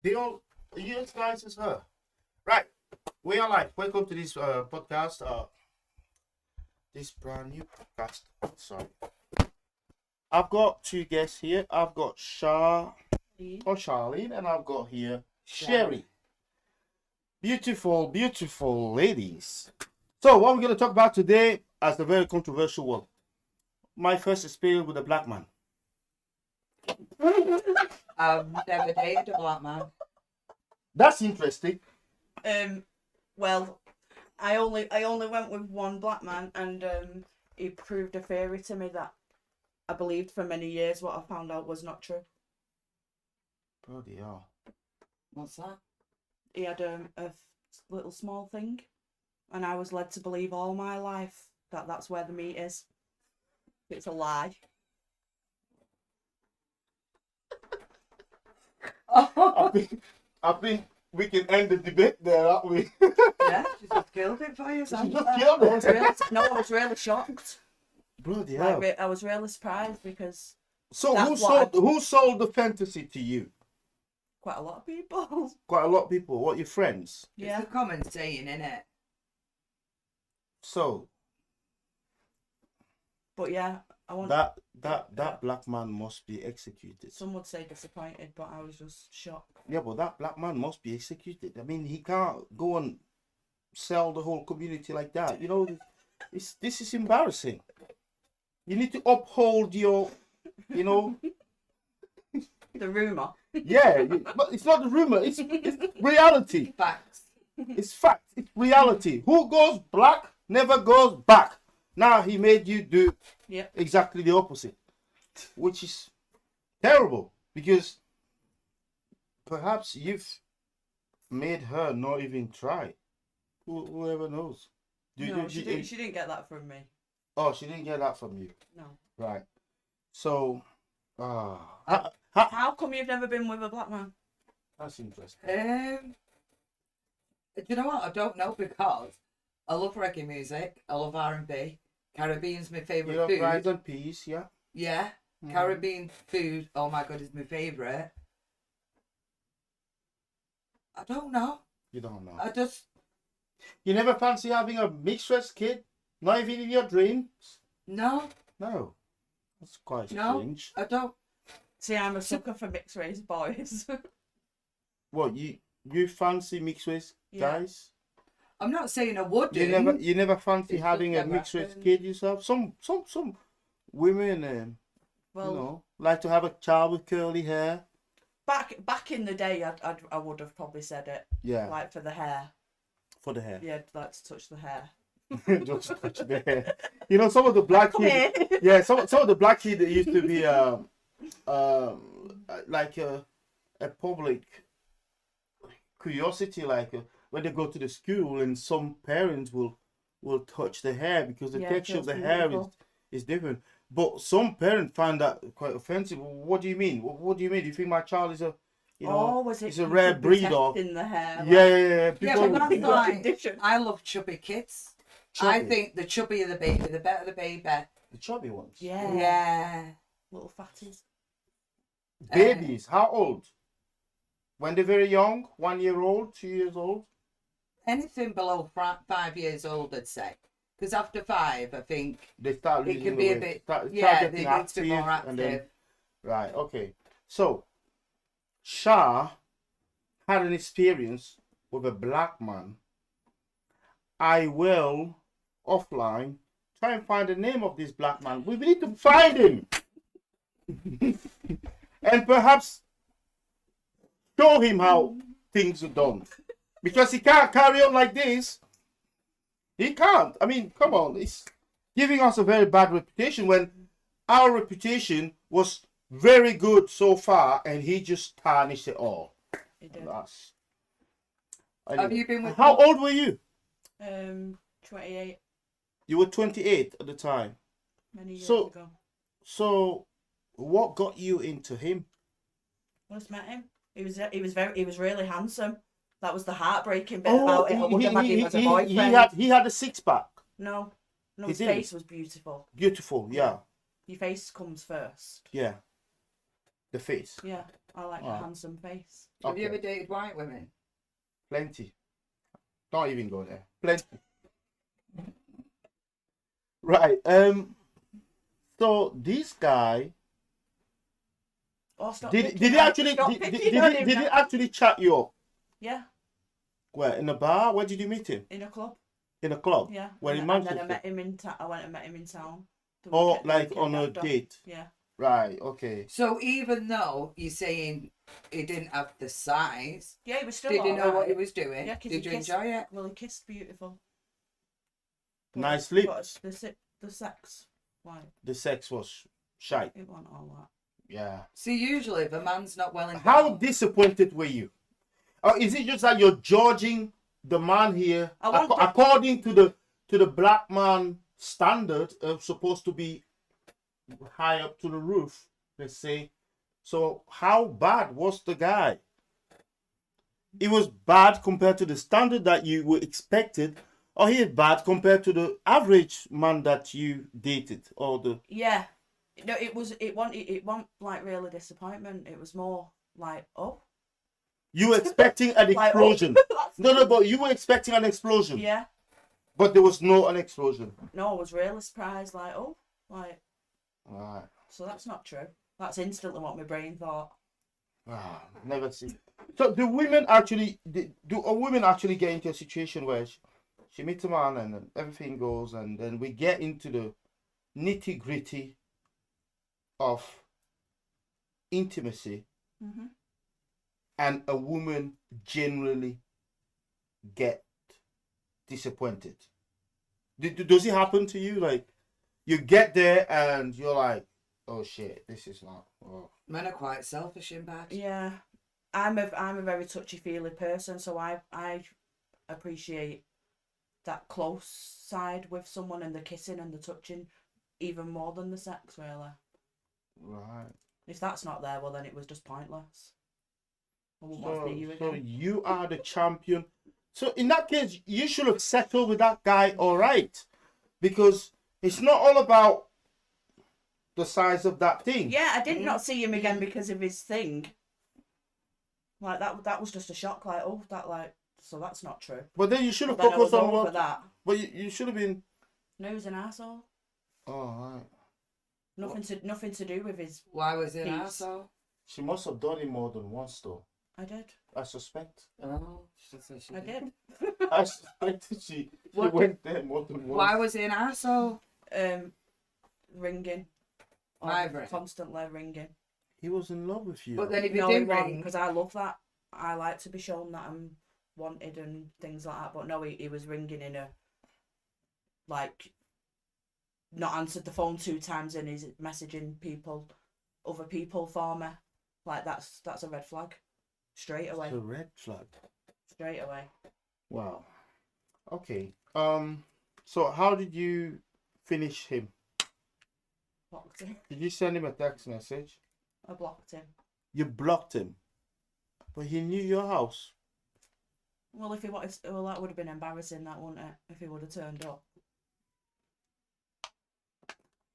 They all, you guys as her. Right. We are live. Welcome to this podcast. This brand new podcast. Sorry. I've got two guests here. I've got Charlene, and I've got here Sherry. Beautiful, beautiful ladies. So what we're going to talk about today as a very controversial one. My first experience with a black man. I've never dated a black man. That's interesting. Well, I only went with one black man, and he proved a theory to me that I believed for many years. What I found out was not true. Bloody hell. What's that? He had a little small thing, and I was led to believe all my life that that's where the meat is. It's a lie. I think we can end the debate there, aren't we? Yeah, she just killed it for you. She just killed I was it. I was really shocked. Bloody hell. Like, I was really surprised because So that's who sold the fantasy to you? quite a lot of people. Quite a lot of people. What, your friends? Yeah. It's a common saying, innit? So But yeah, I want. that black man must be executed. Some would say disappointed, but I was just shocked. Yeah, but that black man must be executed. I mean, he can't go and sell the whole community like that. You know, this is embarrassing. You need to uphold your, you know. The rumor. Yeah, but it's not the rumor. It's reality. Facts. It's fact. It's reality. Who goes black never goes back. Now he made you do Yep. exactly the opposite, which is terrible because perhaps you've made her not even try. Whoever knows. No, she didn't get that from me. Oh, she didn't get that from you. No. Right. So, How come you've never been with a black man? that's interesting. Do you know what? I don't know because I love reggae music. I love R&B. Caribbean's my You favourite love food. rice and peas, yeah? Yeah, Mhm. Caribbean food. Oh my god, is my favourite. I don't know. You don't know. I just You never fancy having a mixed race kid? Not even in your dreams? no. No. That's quite No. strange. I don't. See, I'm a sucker for mixed race boys. What, you fancy mixed race Yeah. guys? I'm not saying I would do. You never fancy It's having just a never mixed race happened. kid yourself? Some women Well, you know, like to have a child with curly hair. back in the day, I would have probably said it. Yeah, Like for the hair. for the hair. Yeah, I'd like to touch the hair. Just touch the hair. You know, some of the black Come kids. here. Yeah, some of the black kids that used to be like a public curiosity, like when they go to the school and some parents will touch the hair because the Yeah, texture of feels the hair beautiful. is different. But some parents find that quite offensive. What do you mean? What do you mean? Do you think my child is a, you know, Was it? it's a you rare could be breed or testing the hair. yeah, like, yeah, yeah. Yeah, People, but that's You've got like condition. I love chubby kids. I chubby. think the chubbier the baby, the better the baby. The chubby ones. Yeah. Yeah. Little fatties. Babies, how old? When they're very young, 1 year old, 2 years old. Anything below 5 years old, I'd say. Because after 5, I think They start it losing can the be a weight. bit. Start Yeah, getting they need to be more active, and then active. right, okay. So, Shah had an experience with a black man. I will, offline, try and find the name of this black man. We need to find him. And perhaps show him how things are done. Because he can't carry on like this. He can't. I mean, come on. It's giving us a very bad reputation when our reputation was very good so far and he just tarnished it all. He did. That's... Have you been with? How old were you? 28, You were 28 at the time. many years So- ago. So, what got you into him? First met him. He was really handsome. That was the heartbreaking bit about it. I would have had him as a boyfriend. he had a six pack. No, He his didn't. face was beautiful. Beautiful, yeah, Your face comes first. yeah. The face. Yeah, I like a Oh. handsome face. Have you Okay. ever dated white women? Plenty. Don't even go there. Plenty. Right. So this guy Oh, stop did picking he on- actually stop did, picking did on he him did he now. actually chat you up? Yeah, Where, in a bar? Where did you meet him? in a club. In a club? Yeah. Where and, in and then I Manchester? met him in I went and met him in town. the Or weekend- like weekend on a after. date? Yeah. Right. Okay. So even though you're saying he didn't have the size, Yeah, he was still did you know what he alright. was doing? Yeah, 'cause Did he you kissed- enjoy it? Well, he kissed beautiful. Nice But lips. the sex, like, The sex was shite. it wasn't all that. Yeah. See, usually if a man's not well How endowed, disappointed were you? Or is it just that you're judging the man here I want the- according to the black man standard of supposed to be high up to the roof, let's say. So how bad was the guy? It was bad compared to the standard that you were expected, or he is bad compared to the average man that you dated, or the Yeah. No, it wasn't like really disappointment. It was more like, oh. you were expecting an Like, oh. explosion. No, but you were expecting an explosion. Yeah. But there was no an explosion. No, I was really surprised. Like, oh, like. Right. So that's not true. That's instantly what my brain thought. Ah, never seen. So do women actually do a women actually get into a situation where she meets a man and then everything goes, and then we get into the nitty gritty of intimacy, Mm-hmm. and a woman generally get disappointed? Does it happen to you? Like you get there and you're like, oh shit, this is not. Oh. men are quite selfish in bed. Yeah, I'm a very touchy feely person, so I appreciate that close side with someone and the kissing and the touching even more than the sex, really. Right. If that's not there, well then it was just pointless. I wouldn't want to see you So again. you are the champion. So in that case, you should have settled with that guy, all right, because it's not all about the size of that thing. Yeah, I did not see him again because of his thing. Like that was just a shock. Like, oh, so that's not true. But then you should have Then I was focused on over what. that. But you should have been. No, he's an asshole. Oh, right. Nothing to do with his. Why was he an Peace. arsehole? She must have done it more than once, though. I did. I suspect. Oh, she said she I did. I suspected she What? went there more than once. Why was he an arsehole? Ringing. Ivory. Constantly ringing. He was in love with you. But then if he No, he didn't wasn't, ring, because I love that. I like to be shown that I'm wanted and things like that. But no, he was ringing in a like not answered the phone 2 times and he's messaging other people for me. Like that's a red flag. Straight away. It's a red flag. Straight away. Wow. Okay. So how did you finish him? Blocked him. Did you send him a text message? I blocked him. You blocked him, but he knew your house. Well, if he wanted, well, that would have been embarrassing, that wouldn't it? If he would have turned up.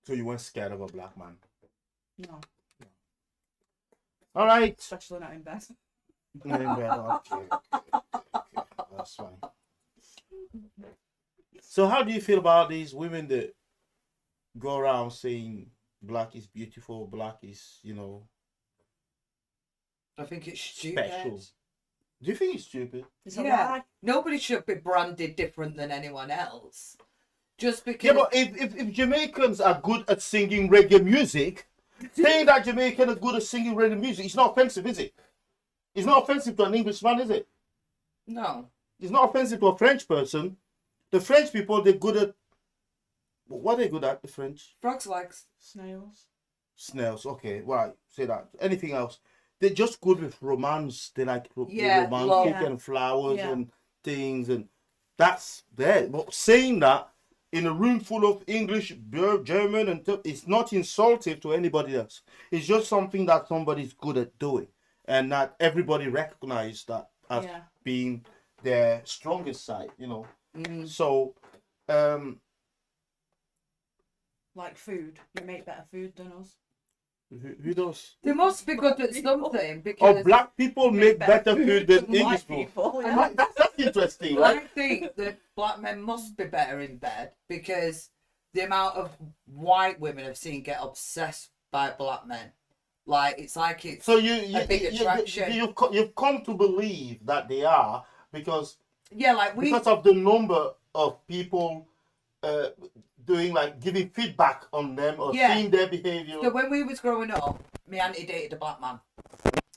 So you weren't scared of a black man. No, All right. especially not in bed. Okay. That's fine. So how do you feel about these women that go around saying black is beautiful, black is, I think it's stupid. special? Do you think it's stupid? It's a Yeah. lie. Nobody should be branded different than anyone else. Just because. Yeah, but if Jamaicans are good at singing reggae music, saying that Jamaican are good at singing reggae music, it's not offensive, is it? It's not offensive to an Englishman, is it? No. It's not offensive to a French person. The French people, they're good at... What are they good at, the French? Frogs' legs. Snails. Snails, okay, right, say that. Anything else? They're just good with romance. They like Yeah, romantic love. and flowers Yeah. and things, and that's there. But saying that in a room full of English, German, and it's not insultive to anybody else. It's just something that somebody's good at doing, and that everybody recognizes that as Yeah. being their strongest side, Mm. So, Like food. You make better food than us. Who does? They must be good at something Oh, because black people make better food than English White people. people. And Yeah. That's interesting, I right? think that black men must be better in bed because the amount of white women I've seen get obsessed by black men. Like it's So a big attraction. you've come to believe that they are because Yeah, like because of the number of people uh, doing like giving feedback on them or Yeah. seeing their behavior. So when we was growing up, my auntie dated a black man,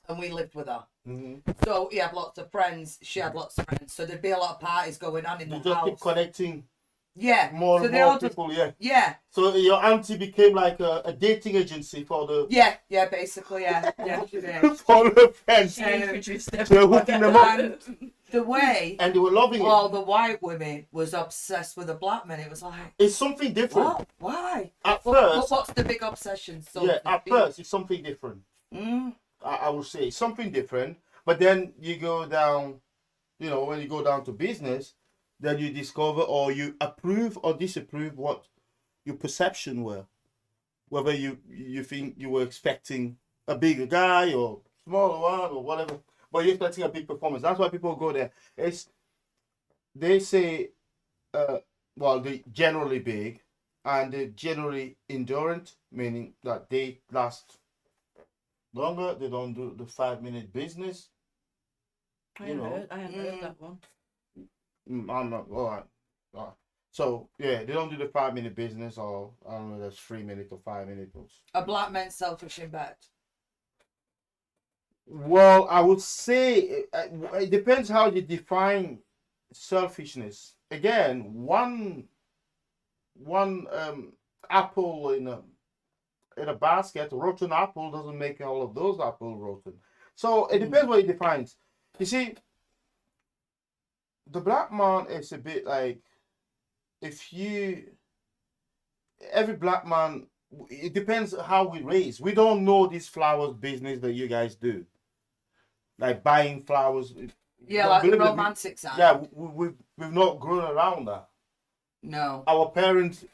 and we lived with her. Mhm. So he had lots of friends. She had lots of friends. So there'd be a lot of parties going on in You the just keep house. connecting Yeah. more so and they all more just people, yeah. yeah. So your auntie became like a dating agency for the Yeah, basically, yeah. She did. for the friends. She introduced So they're hooking them up. And the way And they were loving it. all the white women was obsessed with the black men, it was like, It's something different. what? Why? At first, What's the big obsession? So yeah, at first it's something different. Mm. I would say it's something different. But then you go down, when you go down to business, then you discover or you approve or disapprove what your perception were. Whether you think you were expecting a bigger guy or smaller one or whatever, but you're expecting a big performance. That's why people go there. They say, well, they generally big and they're generally endurant, meaning that they last longer. They don't do the 5-minute business. I haven't heard that one. I'm not all right. So yeah, they don't do the 5-minute business, or I don't know, that's 3 minutes or 5 minutes. A black man selfish in bed. Well, I would say it depends how you define selfishness. Again, one apple in a basket, rotten apple doesn't make all of those apples rotten. So it depends what it defines. You see, the black man is a bit like every black man, it depends how we raise. We don't know this flowers business that you guys do, like buying flowers. Yeah, like the Believe me, romantic side. Yeah, we've not grown around that. No. Our parents,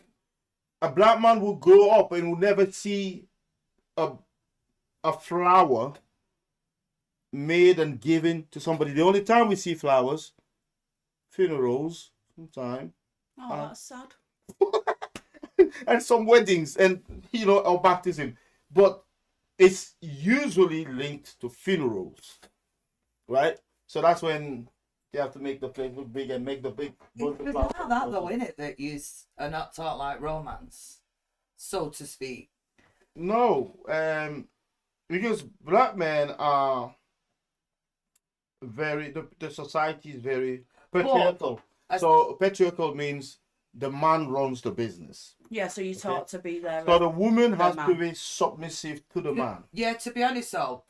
a black man will grow up and will never see a flower made and given to somebody. The only time we see flowers, funerals, sometime. Oh, that's sad. And some weddings and or baptism, but it's usually linked to funerals, right? So that's when they have to make the place look big and make the big bunch of It's flowers. not that though, innit? That you are not taught like romance, so to speak. No, because black men are the society is very patriarchal. So patriarchal means the man runs the business. Yeah, so you're taught to be there. So the woman has man. to be submissive to the man. Yeah, to be honest, though,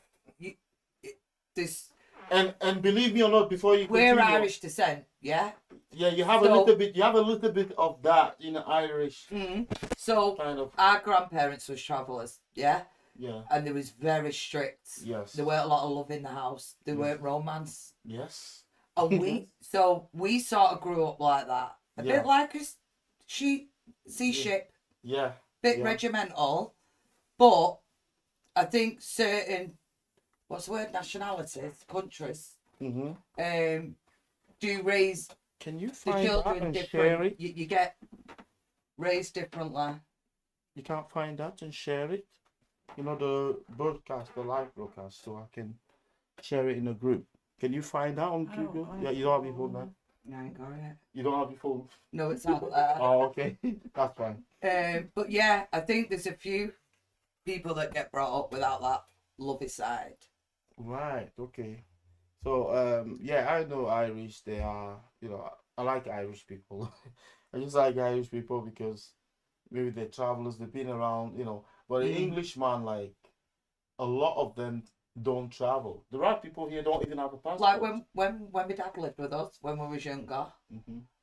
this And believe me or not, before you we're continue, Irish descent, yeah. yeah, you have a little bit. You have a little bit of that in Irish So kind of. our grandparents was travellers, yeah, Yeah. and they was very strict. Yes. There weren't a lot of love in the house. There weren't romance, Yes. and we sort of grew up like that, a bit like a sea ship, Yeah. bit Yeah. regimental, but I think certain nationalities, countries, do raise Can you the find that children and share different. it? You get raised differently. You can't find that and share it. The broadcast, the live broadcast, so I can share it in a group. Can you find that on Google? Yeah, you don't have your phone now. I ain't got it. You don't have your phone. No, it's out there. Oh, okay, that's fine. But yeah, I think there's a few people that get brought up without that lovey side. Right. Okay. So yeah, I know Irish. They are, I like Irish people. I just like Irish people because maybe they're travelers. They've been around, But an Englishman, like a lot of them don't travel. There are people here don't even have a passport. Like when my dad lived with us when we was younger.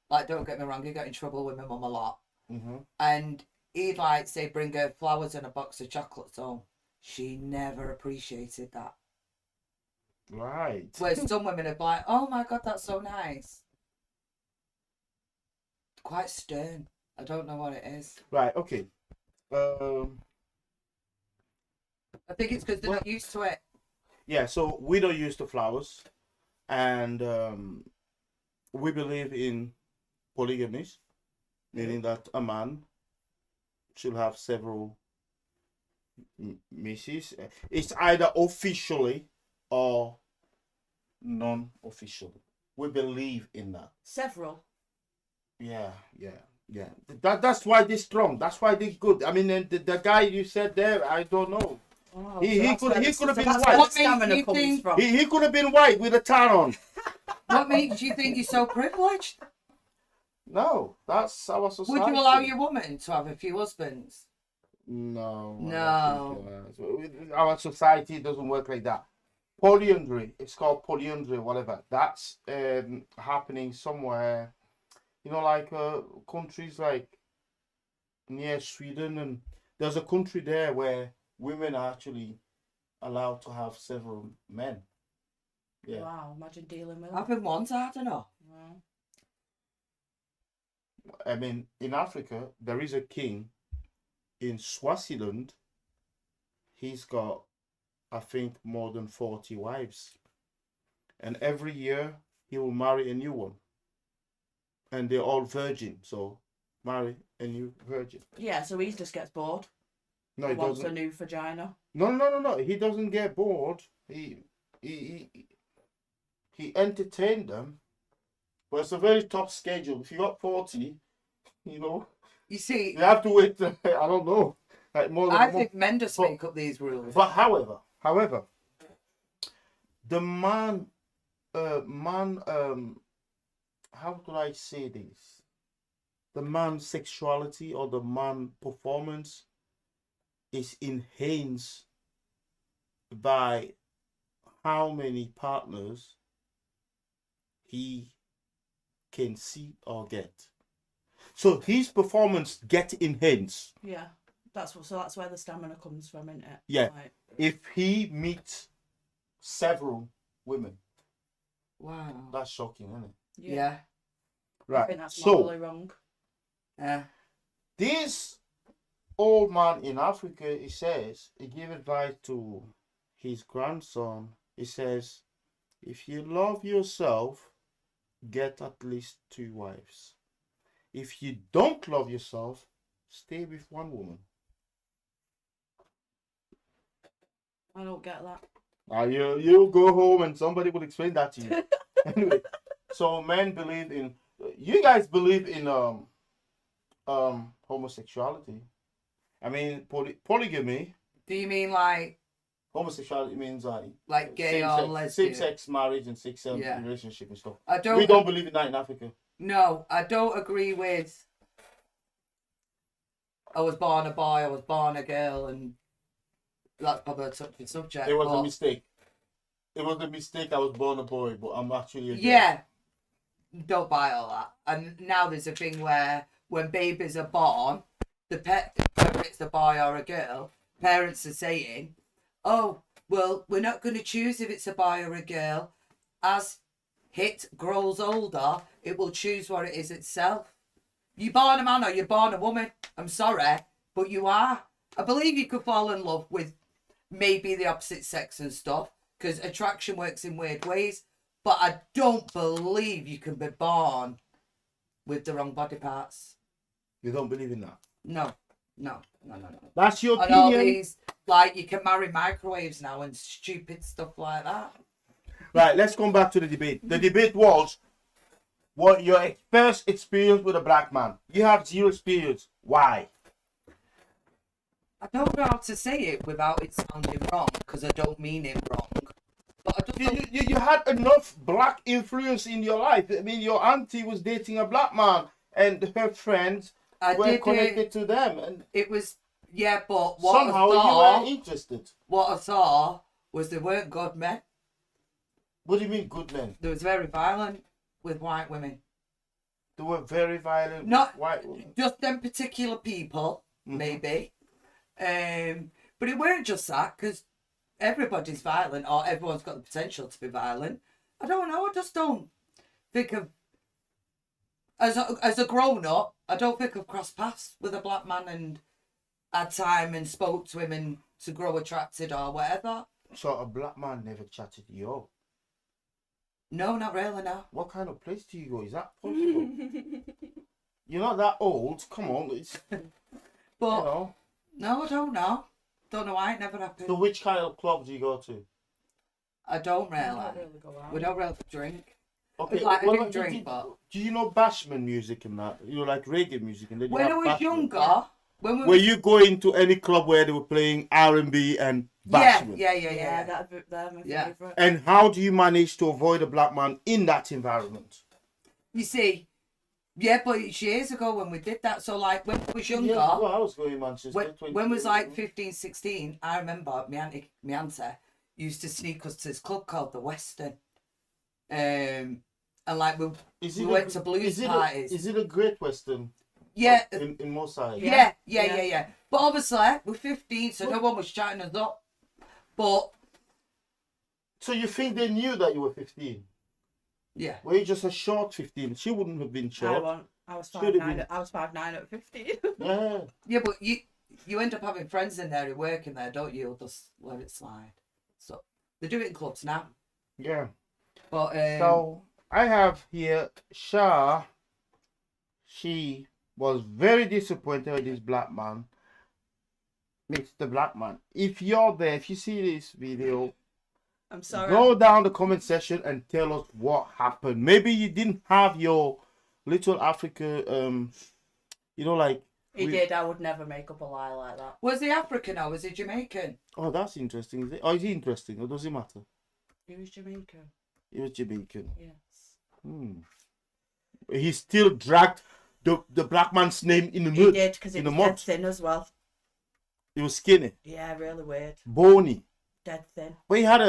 Like, don't get me wrong, he got in trouble with my mum a lot. And he'd like say bring her flowers and a box of chocolates home. She never appreciated that. Right. Whereas some women are like, oh my god, that's so nice. Quite stern. I don't know what it is. Right. Okay. I think it's because they're not used to it. Yeah, so we don't use the flowers, and we believe in polygamy, meaning that a man should have several misses. It's either officially or non-officially. We believe in that. Several. Yeah. That's why they're strong. That's why they're good. I mean, the guy you said there, I don't know. Oh, He so could have that's been where white. the What makes stamina you comes think- from. He could have been white with a tan on. What makes you think you're so privileged? No, that's our society. Would you allow your woman to have a few husbands? No. I No. don't think, our society doesn't work like that. Polyandry, it's called polyandry or whatever. That's happening somewhere, like countries like near Sweden, and there's a country there where women are actually allowed to have several men. Yeah. Wow, imagine dealing with Having one's hard enough. Wow. I mean, in Africa, there is a king in Swaziland. He's got, I think, more than 40 wives. And every year, he will marry a new one. And they're all virgin, so marry a new virgin. Yeah, so he just gets bored. No, he Wants a doesn't. new vagina. No. He doesn't get bored. He entertained them. But it's a very tough schedule. If you got 40, You see, you have to wait, I don't know, like more than I a month. think men just make up these rules. But however, the man, how could I say this? The man's sexuality or the man performance is enhanced by how many partners he can see or get. So his performance get enhanced. Yeah, that's where the stamina comes from, isn't it? Yeah. Like, If he meets several women. Wow. That's shocking, isn't it? Yeah. I Right. think that's So morally wrong. Yeah. this old man in Africa, he says, he gave advice to his grandson. He says, if you love yourself, get at least 2 wives. If you don't love yourself, stay with one woman. I don't get that. You go home and somebody will explain that to you. Anyway, so men believe in. You guys believe in homosexuality. I mean polygamy. Do you mean like Homosexuality means gay or lesbian? same-sex marriage and same-sex Yeah. relationship and stuff. I don't. We don't believe in that in Africa. No, I don't agree with. I was born a boy. I was born a girl, and that's probably a touchy subject. It was but a mistake. It was a mistake. I was born a boy, but I'm actually a girl. yeah, don't buy all that. And now there's a thing where when babies are born, whether it's a boy or a girl, parents are saying, "Oh, well, we're not going to choose if it's a boy or a girl. As it grows older, it will choose what it is itself. You're born a man or you're born a woman. I'm sorry, but you are. I believe you could fall in love with maybe the opposite sex and stuff, because attraction works in weird ways. But I don't believe you can be born with the wrong body parts. You don't believe in that? No. That's your And all opinion. these, like, you can marry microwaves now and stupid stuff like that. Right, let's come back to the debate. The debate was what your first experience with a black man. You have 0 experience. Why? I don't know how to say it without it sounding wrong, because I don't mean it wrong. But I just don't... You had enough black influence in your life. I mean, your auntie was dating a black man, and her friends were connected to them, and It was, yeah, but what somehow I you saw, were interested. what I saw was they weren't good men. What do you mean, good men? They was very violent with white women. They were very violent. Not white women. just them particular people, maybe. But it weren't just that, because everybody's violent, or everyone's got the potential to be violent. I don't know, I just don't think of... As a grown-up, I don't think I've crossed paths with a black man and had time and spoke to him and to grow attracted or whatever. So a black man never chatted you up. No, not really, no. What kind of place do you go? Is that possible? You're not that old. Come on, it's But you know. no, I don't know. Don't know why it never happened. So which kind of club do you go to? I don't I really. don't really go out. We don't really drink. Okay, Like, I well, do like, drink, but do you know bashment music and that? You know, like reggae music, and then you when have I was bashment. younger, when we Were you going to any club where they were playing R&B and yeah, bashment? Yeah, they're my Yeah. favourite. And how do you manage to avoid a black man in that environment? You see, yeah, but it's years ago when we did that. So like when I was younger, Yeah, well, I was going to Manchester. when I was like 15, 16, I remember my auntie used to sneak us to this club called the Western. And like we went to blues parties. Is it a Great Western? Yeah. In Moorside? Yeah. But obviously, we're 15, so no one was chatting us up. But So you think they knew that you were 15? yeah. Were you just a short 15? She wouldn't have been short. I was Should have 5'9". been. I was 5'9" at 15. Yeah. Yeah, but you end up having friends in there who work in there, don't you? You'll just let it slide. So they do it in clubs now. Yeah. But So I have here Shah. She was very disappointed with this black man. Mr. Black Man. If you're there, if you see this video, I'm sorry. go down the comment section and tell us what happened. Maybe you didn't have your little Africa, you know, like. He did. I would never make up a lie like that. was he African or was he Jamaican? Oh, that's interesting. Is it? Oh, is he interesting or does it matter? He was Jamaican. He was Jamaican. Yes. He still dragged the black man's name in the He mud. did, because he in the was mud. dead thin as well. He was skinny, Yeah, really weird. bony, Dead thin. but he had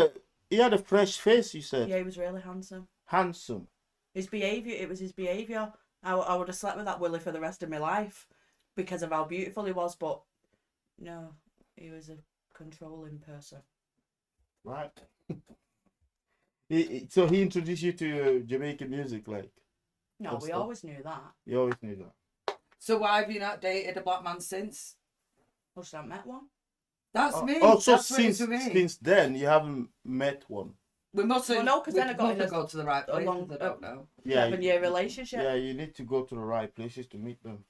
a fresh face. You said Yeah, he was really handsome. handsome. His behaviour, it was his behaviour. I would have slept with that Willie for the rest of my life because of how beautiful he was, but no, he was a controlling person. Right. So he introduced you to Jamaican music, like. No, Good we stuff. always knew that. You always knew that. So why have you not dated a black man since? Well, should I met one? That's me. Oh, so That's what it is since for me. then you haven't met one. We mustn't. Well, no, 'cause then I got we in mustn't a- go to the right a place. long- I don't know. Yeah. 7-year relationship. Yeah, you need to go to the right places to meet them.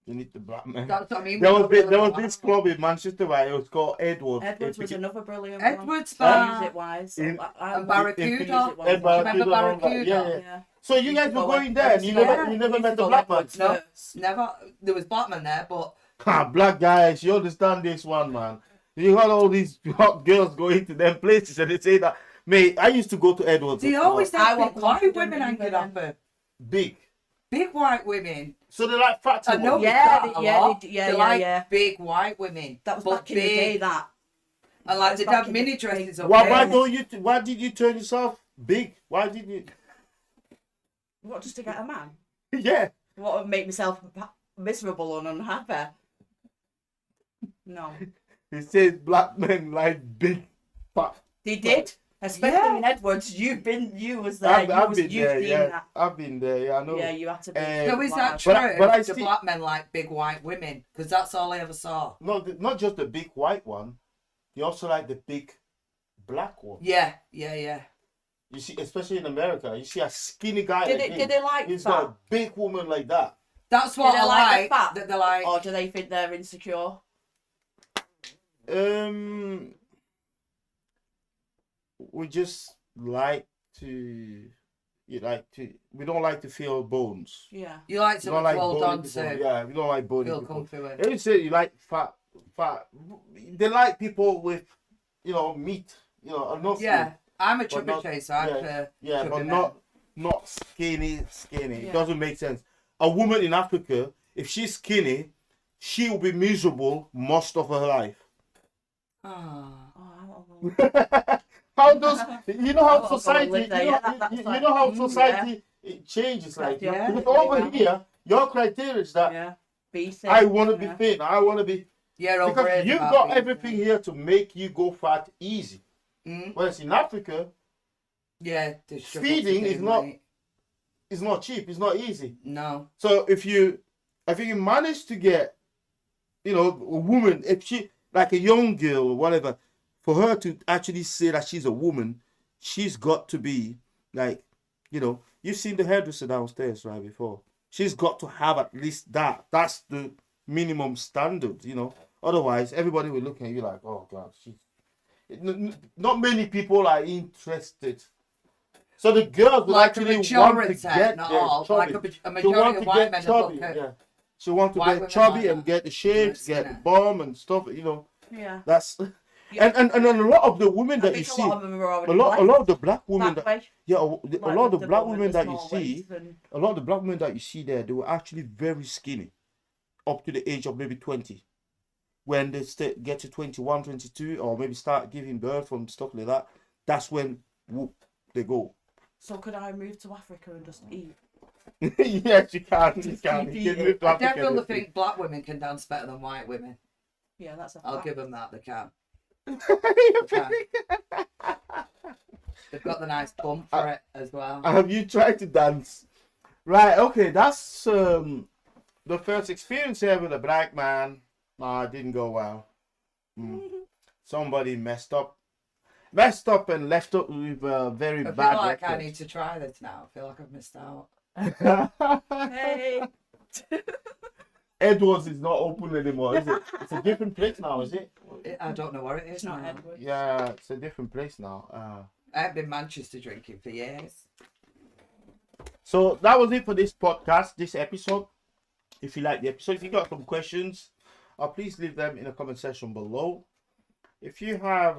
You need the black man. That's what I mean. There we was don't really there was go this out. club in Manchester where it was called Edwards. Edwards was another brilliant Edwards one. Bar. Music wise. In- And Barracuda. Ed Remember Barracuda. Barracuda? Yeah. So you guys were going there and you Yeah. never met the black man. No, never. There was black man there, but Black guys, you understand this one, man. You got all these hot girls going to them places and they say that, mate, I used to go to Edwards. they always I have want big white confident women hanging women. off her. Big. Big white women. So they're like fat I know ones. Yeah, that a yeah, lot. they- yeah, They're yeah, like yeah. big white women. That was but back in the day, big. that. And like was they'd back have in mini the- dresses up Why there. don't you? Why did you turn yourself big? Why did you? What, just to get a man? Yeah. What, make myself miserable and unhappy? No. He says black men like big, fat. They did. Especially Yeah. in Edwards. You was there. I've been you've there. seen Yeah, that. I've been there. Yeah, I know. Yeah, you had to be. So is that like true? But I the still- black men like big white women? Because that's all I ever saw. No, not just the big white one. They also like the big black one. Yeah. You see, especially in America, you see a skinny guy. Did like it- him. did they like He's fat? got a big woman like that. That's what they I like like. the fat? That they're like. Or do they think they're insecure? We just like to. We don't like to feel bones. Yeah. You like We to don't like hold bony on people. to. Yeah, we don't like bony Feel people. comfy with. They say you like fat. They like people with, meat. Enough. Yeah. meat. I'm a But chubby not- chaser. I prefer Yeah, chubby but men. not skinny. It Yeah. doesn't make sense. A woman in Africa, if she's skinny, she will be miserable most of her life. Ah. Oh, How does you know how I'll go and society live there. Yeah, that's you like- know how Mm, society it changes like Yeah. because over here your criteria is that yeah. Be thin. I want to be yeah. thin, I want to be You're because over you've got everything here to make you go fat easy. Mm? Whereas in Africa, Yeah. they struggle Feeding to is gain not- weight. it's not cheap, it's not easy. No. So if you manage to get, a woman, if she like a young girl or whatever, for her to actually say that she's a woman, she's got to be like, you've seen the hairdresser downstairs, right, before. She's got to have at least that. That's the minimum standard, Otherwise, everybody will look at you like, oh, God, not many people are interested. So the girls will Like actually a want to majority, get not their all, chubby. like a She majority want of to white get men chubby, look at yeah. She want to white get women chubby like and that. get the shapes, Skinny. get bomb and stuff, Yeah. That's Yeah. and a lot of the women I that you think a see, lot of them are already a lot of the black women that that, way. yeah, a Like lot of with the black bum and women the that you small see, waist and- a lot of the black women that you see there, they were actually very skinny up to the age of maybe 20. When they get to 21, 22, or maybe start giving birth and stuff like that, that's when whoop, they go. So could I move to Africa and just eat? Yes, you can. You Just can. keep You can eating. live to I Africa, definitely yes. think black women can dance better than white women. Yeah, that's a I'll fact. give them that. They can. They can. They've got the nice bump for it as well. Have you tried to dance? Right, okay, that's the first experience here with a black man. It didn't go well. Somebody messed up and left up with a very I bad feel like I record. need to try this now. I feel like I've missed out. Hey. Edwards is not open anymore, is it? It's a different place now, is it? I don't know where it is It's not now. Edwards. Yeah, it's a different place now. I haven't been Manchester drinking for years. So that was it for this podcast, this episode. If you like the episode, if you got some questions, please leave them in the comment section below. If you have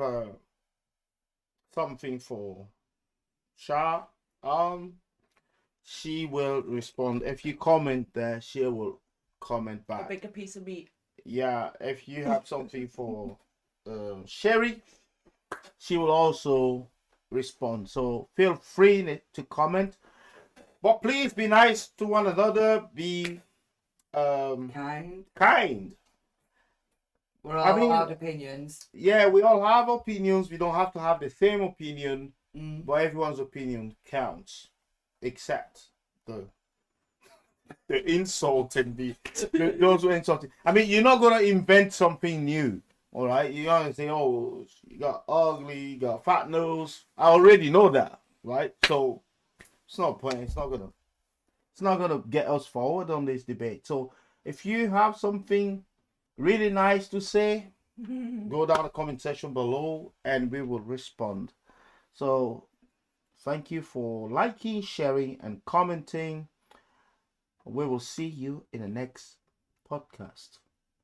something for Sha, she will respond. If you comment there, she will comment A back. bigger piece of meat. Yeah, if you have something for Sherry, she will also respond. So feel free to comment. But please be nice to one another. Be kind. We're all allowed opinions. Yeah, we all have opinions. We don't have to have the same opinion, Mm. but everyone's opinion counts, except the insult and those who are insulting. I mean, you're not gonna invent something new, all right? You're gonna say, "Oh, you got ugly, you got fat nose." I already know that, right? So it's not point. It's not gonna get us forward on this debate. So if you have something really nice to say, go down the comment section below and we will respond. So thank you for liking, sharing, and commenting. We will see you in the next podcast.